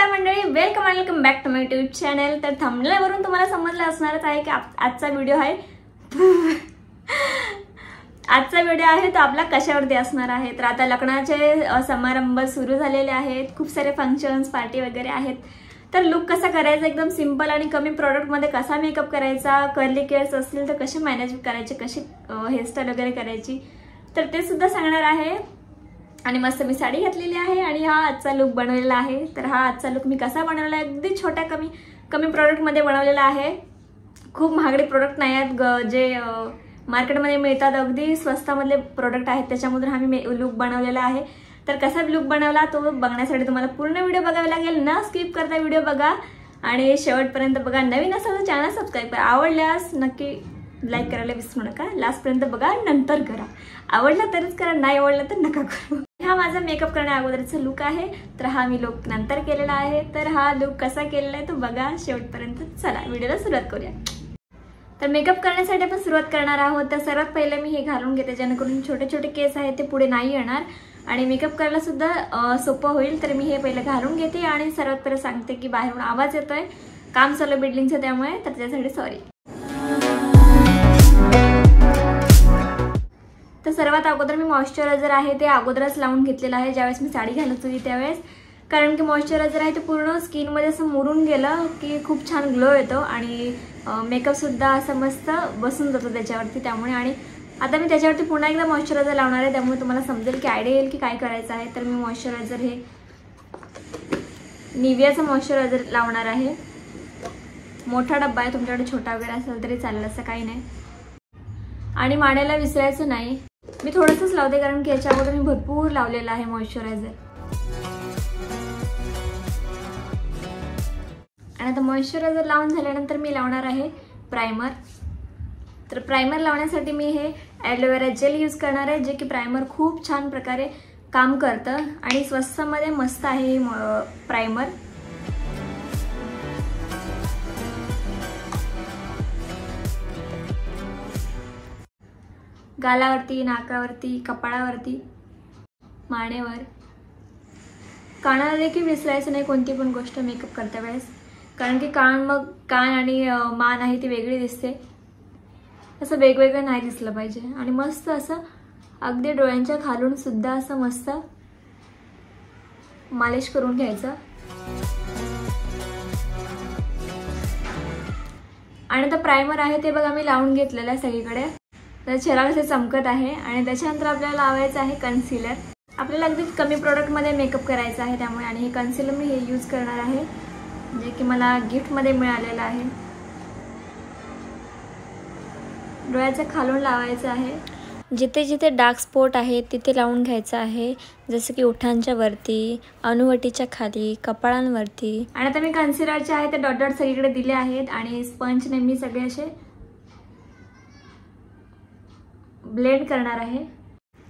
नमस्कार मंडळी, welcome back to my YouTube channel. तर थंबनेलवरून तुम्हाला समजलं असणारच आहे की आजचा व्हिडिओ आहे तो आपला कशावरती असणार आहे। तर आता लग्नाचे समारंभ सुरू झालेले आहेत, खूप सारे फंक्शन्स पार्टी वगैरे आहेत। तर लुक कसा करायचा, एकदम सिंपल आणि कमी प्रोडक्ट मध्ये कसा मेकअप करायचा, कर्ली केअर्स असतील तर कसे मॅनेज करायचे, कशी हेअरस्टाईल वगैरे करायची, तर ते सुद्धा सांगणार आहे। आणि मस्त मी साडी घातलेली आहे आणि हा आजचा लुक बनवलेला आहे। तर हा आजचा लुक मी कसा बनवला आहे, अगदी छोट्या कमी प्रोडक्ट मध्ये बनवलेला आहे। खूप महागडे प्रोडक्ट नाही आहेत, जे मार्केटमध्ये मिळतात, अगदी स्वस्तामधले प्रोडक्ट आहेत, त्याच्यामधून हा मी लुक बनवलेला आहे। तर कसा लुक बनवला तो बघण्यासाठी तुम्हाला पूर्ण व्हिडिओ बघावा लागेल, न स्किप करता व्हिडिओ बघा आणि शेवटपर्यंत बघा। नवीन असाल तर चॅनल सबस्क्राइब करा, आवडल्यास नक्की लाईक करायला विसरू नका, लास्टपर्यंत बघा, नंतर करा। आवडला तरच करा, नाही आवडला तर नका करू। हा माझा मेकअप करण्या अगोदरचा लुक आहे, तर हा मी लुक नंतर केलेला आहे। तर हा लुक कसा केलेला आहे तो बघा शेवटपर्यंत। चला व्हिडिओला सुरुवात करूया। तर मेकअप करण्यासाठी आपण सुरुवात करणार आहोत। तर सर्वात पहिले मी हे घालून घेते, जेणेकरून छोटे छोटे केस आहेत ते पुढे नाही येणार आणि मेकअप करायला सुद्धा सोपं होईल। तर मी हे पहिले घालून घेते आणि सर्वात पहिले सांगते की बाहेरून आवाज येतोय, काम चालू बिल्डिंगचं, त्यामुळे तर त्यासाठी सॉरी। तर सर्वात अगोदर मी मॉइश्चरायझर आहे ते अगोदरच लावून घेतलेलं आहे, ज्यावेळेस मी साडी घालत होती त्यावेळेस, कारण की मॉइश्चरायझर आहे ते पूर्ण स्किनमध्ये असं मुरून गेलं की खूप छान ग्लो येतो आणि मेकअप सुद्धा असं मस्त बसून जातो त्याच्यावरती, त्यामुळे। आणि आता मी त्याच्यावरती पुन्हा एकदा मॉइश्चरायझर लावणार आहे, त्यामुळे तुम्हाला समजेल की आयडिया येईल की काय करायचं आहे। तर मी मॉइश्चरायझर हे निव्हियाचं मॉइश्चरायझर लावणार आहे। मोठा डब्बा आहे, तुमच्याकडे छोटा वगैरे असेल तरी चालेल, असं काही नाही। आणि मानेला विसरायचं नाही, मी थोडंसंच लावते कारण की याच्या अगोदर मी भरपूर लावलेलं आहे मॉइश्चरायझर। आणि आता मॉइश्चरायझर लावून झाल्यानंतर मी लावणार आहे प्रायमर। तर प्रायमर लावण्यासाठी मी हे ॲलोवेरा जेल यूज करणार आहे, जे की प्रायमर खूप छान प्रकारे काम करतं आणि स्वस्तामध्ये मस्त आहे हे प्रायमर। गालावरती, नाकावरती, कपाळावरती, मानेवर, कानाला देखील विसरायचं नाही कोणती पण गोष्ट मेकअप करता वेळेस, कारण की कान आणि मान आहे ती वेगळी दिसते, असं वेगवेगळं नाही दिसलं पाहिजे। आणि मस्त असं अगदी डोळ्यांच्या खालून सुद्धा असं मस्त मालिश करून घ्यायचं। आणि आता प्रायमर आहे ते बघा मी लावून घेतलेलं आहे सगळीकडे, तर चेहरा कसे चमकत आहे। आणि त्याच्यानंतर आपल्याला लावायचं आहे कन्सिलर। आपल्याला अगदी कमी प्रोडक्टमध्ये मेकअप करायचा आहे, त्यामुळे। आणि हे कन्सिलर मी हे यूज करणार आहे, जे की मला गिफ्टमध्ये मिळालेलं आहे। डोळ्याच्या खालून लावायचं आहे, जिथे जिथे डार्क स्पॉट आहे तिथे लावून घ्यायचं आहे, जसं की ओठांच्या वरती, अनुवटीच्या खाली, कपाळांवरती। आणि आता मी कन्सिलरचे आहे ते डॉट डॉट सगळीकडे दिले आहेत आणि स्पंजने मी सगळे असे ब्लेंड करणार आहे।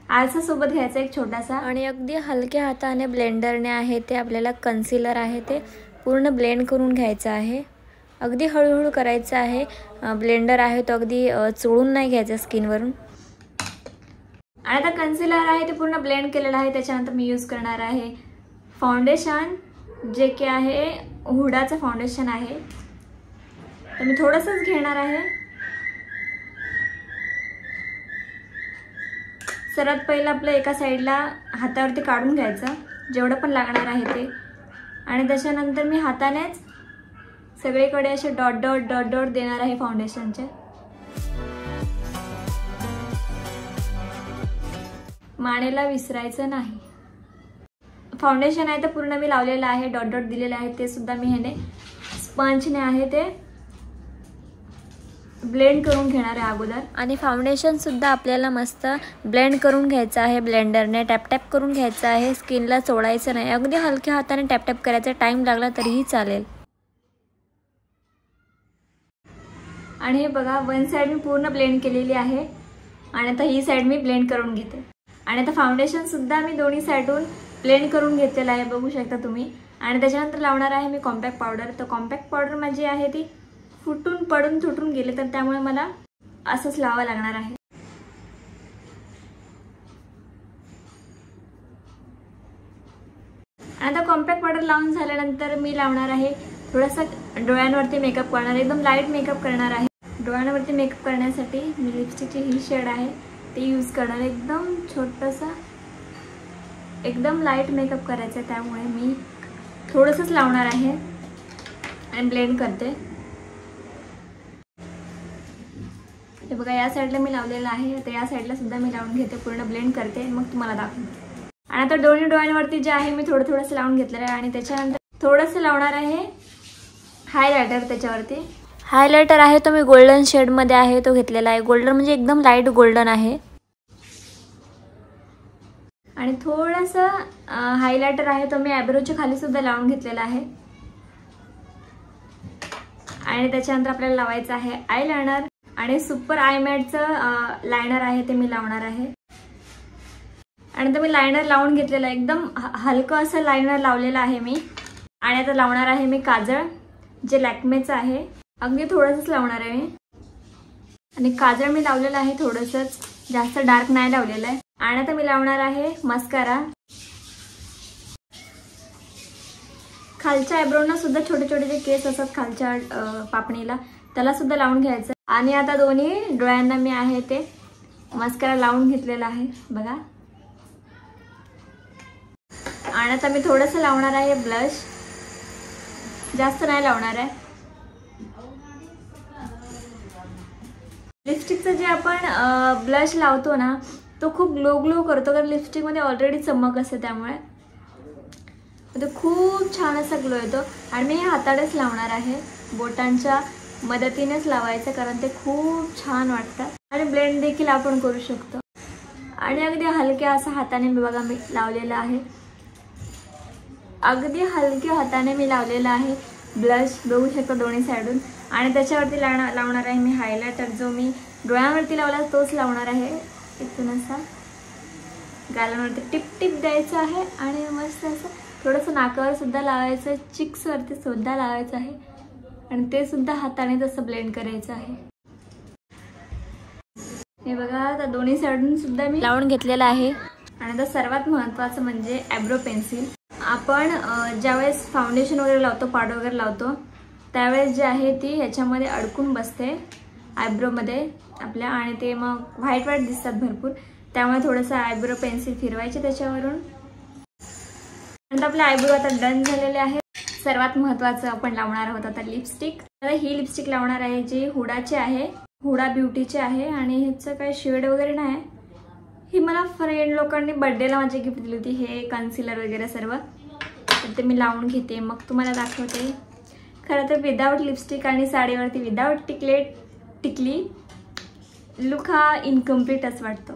आरसा सोबत घ्यायचा एक छोटासा आणि अगदी हलक्या हाताने ब्लेंडरने आहे ते आपल्याला कन्सिलर आहे ते पूर्ण ब्लेंड करून घ्यायचं आहे। अगदी हळूहळू करायचं आहे, ब्लेंडर आहे तो अगदी चोळून नाही घ्यायचा स्किनवरून। आणि आता कन्सिलर आहे ते पूर्ण ब्लेंड केलेलं आहे। त्याच्यानंतर मी यूज करणार आहे फाउंडेशन, जे की आहे हुडाचं फाउंडेशन आहे, तर मी थोडंसंच घेणार आहे। सर्वात पहिलं आपलं एका साईडला हातावरती काढून घ्यायचं, जेवढं पण लागणार आहे ते, आणि त्याच्यानंतर मी हातानेच सगळीकडे असे डॉट डॉट डॉट डॉट देणार आहे फाउंडेशनचे। मानेला विसरायचं नाही। फाउंडेशन आहे तर पूर्ण मी लावलेलं आहे, डॉट डॉट दिलेले आहे, ते सुद्धा मी ह्याने स्पंजने आहे ते ब्लेंड करून घेणार आहे अगोदर। आणि फाउंडेशन सुद्धा आपल्याला मस्त ब्लेंड करून घ्यायचं आहे, ब्लेंडरने टॅप टॅप करून घ्यायचं आहे, स्किनला चोळायचं नाही, अगदी हलक्या हाताने टॅप टॅप करायचा, टाइम लागला तरीही चालेल। आणि हे बघा वन साइड मी पूर्ण ब्लेंड केलेली आहे आणि आता ही साइड मी ब्लेंड करून घेते। आणि आता फाउंडेशन सुद्धा मी दोन्ही साइडून ब्लेंड करून घेतलेलं आहे, बघू शकता तुम्ही। आणि त्याच्यानंतर लावणार आहे मी कॉम्पॅक्ट पावडर। तर कॉम्पॅक्ट पावडर माझी आहे ती फुटून पडून तुटून गेले, तर त्यामुळे मला असंच लावावं लागणार आहे। आता कॉम्पॅक्ट पावडर लावून झाल्यानंतर मी लावणार आहे थोडासा डोळ्यांवरती मेकअप करणार, एकदम लाईट मेकअप करणार आहे। डोळ्यांवरती मेकअप करण्यासाठी मी लिपस्टिकची ही शेड आहे ती यूज करणार, एकदम छोटंसं एकदम लाईट मेकअप करायचं आहे, त्यामुळे मी थोडंसंच लावणार आहे आणि ब्लेंड करते। हे बघा या साईडला मी लावलेलं आहे, तर या साईडला सुद्धा मी लावून घेते, पूर्ण ब्लेंड करते मग तुम्हाला दाखवते। आणि आता दोन्ही डोळ्यांवरती जे आहे मी थोडंसं लावून घेतलेलं आहे आणि त्याच्यानंतर थोडंसं लावणार आहे हायलायटर। त्याच्यावरती हायलायटर आहे तो मी गोल्डन शेडमध्ये आहे तो घेतलेला आहे, गोल्डन म्हणजे एकदम लाईट गोल्डन आहे। आणि थोडंसं हायलायटर आहे तो मी आयब्रोच्या खाली सुद्धा लावून घेतलेला आहे। आणि त्याच्यानंतर आपल्याला लावायचं आहे आयलायनर आणि सुपर आय मॅटचं लायनर आहे ते मी लावणार आहे। आणि आता मी लायनर लावून घेतलेलं आहे, एकदम हलकं असं लायनर लावलेलं आहे मी। आणि आता लावणार आहे मी काजळ, जे लॅक्मेचं आहे, अगदी थोडंसंच लावणार आहे मी। आणि काजळ मी लावलेलं आहे थोडंसंच, जास्त डार्क नाही लावलेलं आहे। आणि आता मी लावणार आहे मस्कारा। खालच्या आयब्रोना सुद्धा छोटे छोटे जे केस असतात खालच्या पापणीला त्याला सुद्धा लावून घ्यायचं। आणि आता दोन्ही डोळ्यांना मी आहे ते मस्कारा लावून घेतलेला आहे बघा। आणि आता मी थोडंसं लावणार आहे ब्लश, जास्त नाही लावणार आहे। लिपस्टिकचं जे आपण ब्लश लावतो ना तो खूप ग्लो करतो, कारण लिपस्टिकमध्ये ऑलरेडी चमक असते, त्यामुळे तो खूप छान असा ग्लो येतो। आणि मी हातानेच लावणार आहे, बोटांच्या मदतीनेच लावायचं, कारण ते खूप छान वाटतात। आणि ब्लेंड देखील आपण करू शकतो। आणि अगदी हलक्या असं हाताने मी बघा मी लावलेलं आहे, अगदी हलक्या हाताने मी लावलेलं आहे ब्लश, बघू शकतो दोन्ही साईडून। आणि त्याच्यावरती लावणार आहे मी हायलायटर, जो मी डोळ्यांवरती लावला तोच लावणार आहे। इथून असा गालांवरती टिप टिप द्यायचं आहे आणि मस्त असं थोडंसं नाकावर सुद्धा लावायचं, चिक्सवरती सुद्धा लावायचं आहे आणि ते सुद्धा हाताने तसं ब्लेंड करायचं आहे। हे बघा आता दोन्ही साईडून सुद्धा मी लावून घेतलेलं आहे। आणि आता सर्वात महत्त्वाचं म्हणजे आयब्रो पेन्सिल। आपण ज्यावेळेस फाउंडेशन वगैरे लावतो, पावडर वगैरे लावतो, त्यावेळेस जे आहे ती ह्याच्यामध्ये अडकून बसते आयब्रोमध्ये आपल्या, आणि ते मग व्हाईट दिसतात भरपूर, त्यामुळे थोडंसं आयब्रो पेन्सिल फिरवायचे त्याच्यावरून। नंतर आपले आयब्रो आता डन झालेले आहे। सर्वात महत्त्वाचं आपण लावणार आहोत आता लिपस्टिक। तर ही लिपस्टिक लावणार आहे जी हुडाची आहे, हुडा ब्युटीची आहे। आणि ह्याचं काही शेड वगैरे नाही, ही मला फ्रेंड लोकांनी बर्थडेला माझी गिफ्ट दिली होती, हे कन्सिलर वगैरे सर्व, तर ते मी लावून घेते मग तुम्हाला दाखवते। खरं तर विदाउट लिपस्टिक आणि साडीवरती विदाउट टिकली लुक हा इनकम्प्लीटच वाटतो।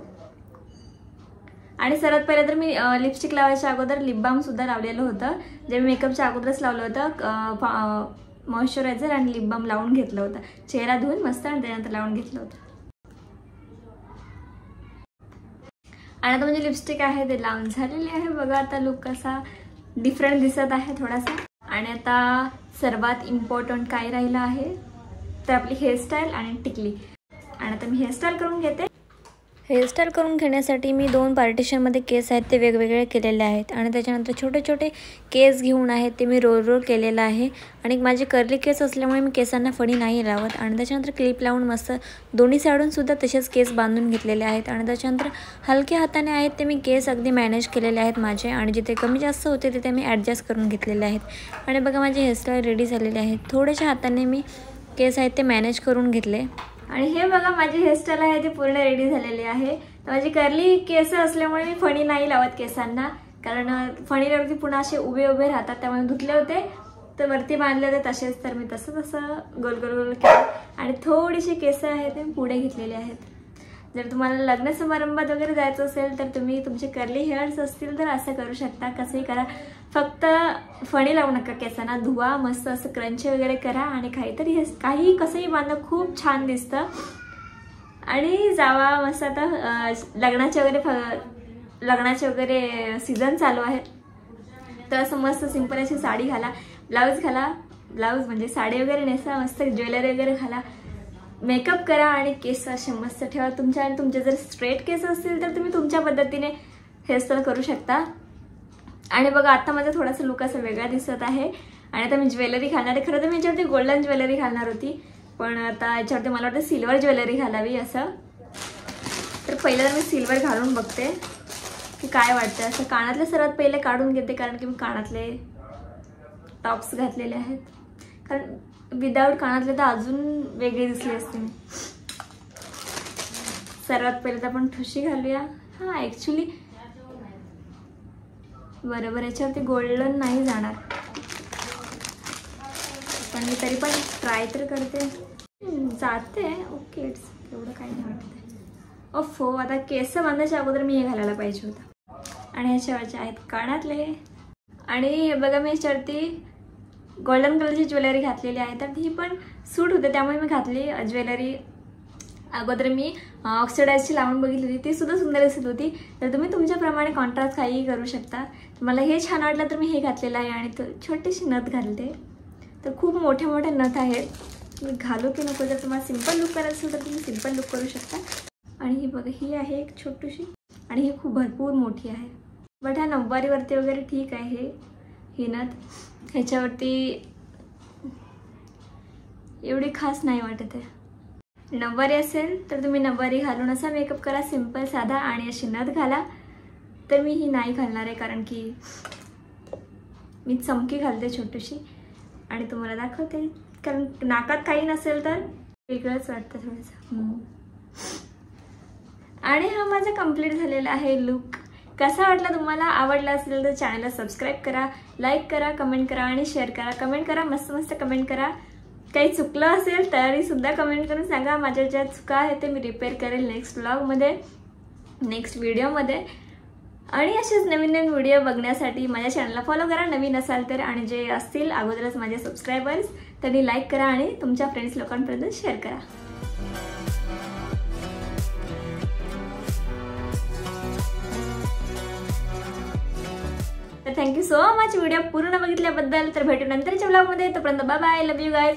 आणि सर्वात पहिले तर मी लिपस्टिक लावायच्या अगोदर लिप बाम सुद्धा लावलेलं होतं, जे मी मेकअपच्या अगोदरच लावलं होतं, मॉइश्चरायझर आणि लिप बाम लावून घेतलं होतं, चेहरा धुवून मस्त, आणि त्यानंतर लावून घेतलं होतं। आणि आता म्हणजे लिपस्टिक आहे ते लावून झालेली आहे बघा। आता लुक कसा डिफरंट दिसत आहे थोडासा। आणि आता सर्वात इम्पॉर्टंट काय राहिलं आहे तर आपली हेअरस्टाईल आणि टिकली। आणि आता मी हेअरस्टाईल करून घेते। हेअरस्टाईल करून घेण्यासाठी मी 2 पार्टिशनमध्ये केस आहेत ते वेगवेगळे केलेले आहेत। आणि त्याच्यानंतर छोटे छोटे केस घेऊन आहेत ते मी रोल केलेलं आहे। आणि माझे कर्ली केस असल्यामुळे मी केसांना फणी नाही लावत। आणि त्याच्यानंतर क्लिप लावून मस्त दोन्ही साईडून सुद्धा तसेच केस बांधून घेतलेले आहेत। आणि त्याच्यानंतर हलक्या हाताने आहेत ते मी केस अगदी मॅनेज केलेले आहेत माझे, आणि जिथे कमी जास्त होते तिथे मी ॲडजस्ट करून घेतलेले आहेत। आणि बघा माझी हेअरस्टाईल रेडी झालेली आहे, थोड्याशा हाताने मी केस आहेत ते मॅनेज करून घेतले। आणि हे बघा माझी हेअरस्टाईल आहे ती पूर्ण रेडी झालेली आहे। तर माझी कर्ली केस असल्यामुळे मी फणी नाही लावत केसांना, कारण फणी लावली पुन्हा असे उभे राहतात, त्यामुळे धुतले होते तर वरती बांधले होते तसेच, तर मी तसं गोल केलं आणि थोडीशी केस आहेत ते पुढे घेतलेले आहेत। जर तुम्हाला लग्न समारंभात वगैरे जायचं असेल तर तुम्ही तुमचे कर्ली हेअर्स असतील तर असं करू शकता, कसंही करा, फक्त फणी लावू नका केसांना, धुवा मस्त असं क्रंची वगैरे करा आणि काही कसंही बांधा, खूप छान दिसतं। आणि जावा मस्त, आता लग्नाचे वगैरे सीझन चालू आहे, तर असं मस्त सिंपल अशी साडी घाला, ब्लाऊज म्हणजे साडी वगैरे नेसा, मस्त ज्वेलरी वगैरे घाला, मेकअप करा आणि केस असे मस्त ठेवा तुमच्या। आणि तुमचे जर स्ट्रेट केस असतील तर तुम्ही तुमच्या पद्धतीने हेअरस्टाईल करू शकता, आणि बघा आता माझा थोडासा लुक असा वेगळा दिसत आहे आणि आता मी ज्वेलरी घालणार आहे. खरं तर मी याच्यावरती गोल्डन ज्वेलरी घालणार होती, पण आता याच्यावरती मला वाटतं सिल्वर ज्वेलरी घालावी असं. तर पहिलं तर मी सिल्वर घालून बघते की काय वाटतं. असं कानातले सर्वात पहिले काढून घेते, कारण की मी कानातले टॉप्स घातलेले आहेत, कारण विदाऊट कानातले तर अजून वेगळी दिसली असते मी. सर्वात पहिले तर आपण ठुशी घालूया. हां ॲक्च्युली बरोबर याच्यावरती गोल्डन नाही जाणार, पण मी तरी पण ट्राय तर करते. जाते ओके, एवढं काही नाही वाटत. ओफो, आता केस बांधायच्या अगोदर मी हे घालायला पाहिजे होतं. आणि ह्याच्यावरचे आहेत कानातले. आणि हे बघा मी ह्याच्यावरती गोल्डन कलरची ज्वेलरी घातलेली आहे, तर ही पण सूट होते त्यामुळे मी घातली ज्वेलरी. अगोदर मी ऑक्सिडाईजची लावून बघितली होती, ती सुद्धा सुंदर दिसत होती. तर तुम्ही तुमच्याप्रमाणे कॉन्ट्रास्ट काहीही करू शकता. मला हे छान वाटलं तर मी हे घातलेलं आहे. आणि छोटीशी नथ घालते, तर खूप मोठे मोठे नथ आहेत. मी घालू की नको, जर तुम्हाला सिंपल लुक करायचं असेल तर तुम्ही सिंपल लुक करू शकता. आणि ही बघा ही आहे एक छोटीशी, आणि ही खूप भरपूर मोठी आहे. बट ह्या नऊवारीवरती वगैरे ठीक आहे ही नथ, ह्याच्यावरती एवढी खास नाही वाटत आहे. नऊवारी असेल तर तुम्ही नऊवारी घालून असा मेकअप करा सिंपल साधा, आणि अशी नथ घाला. तर मी ही नाही घालणार आहे, कारण की मी चमकी घालते छोटीशी आणि तुम्हाला दाखवते, कारण नाकात काही नसेल तर वेगळंच वाटतं थोडंसं. आणि हा माझा कंप्लीट झालेला आहे लुक. कसा वाटला तुम्हाला? आवडला असेल तर चॅनलला सबस्क्राईब करा, लाईक करा, कमेंट करा आणि शेअर करा. कमेंट करा, मस्त मस्त कमेंट करा. काही चुकलं असेल तरी सुद्धा कमेंट करून सांगा. माझ्या ज्या चुका आहेत ते मी रिपेअर करेल नेक्स्ट व्लॉगमध्ये, नेक्स्ट व्हिडिओमध्ये. आणि असेच नवीन नवीन व्हिडिओ बघण्यासाठी माझ्या चॅनलला फॉलो करा नवीन असाल तर. आणि जे असतील अगोदरच माझे सबस्क्रायबर्स त्यांनी लाईक करा आणि तुमच्या फ्रेंड्स लोकांपर्यंत शेअर करा. तर थँक्यू सो मच व्हिडिओ पूर्ण बघितल्याबद्दल. तर भेटू नंतरच्या व्लॉगमध्ये. तोपर्यंत bye bye, love you guys.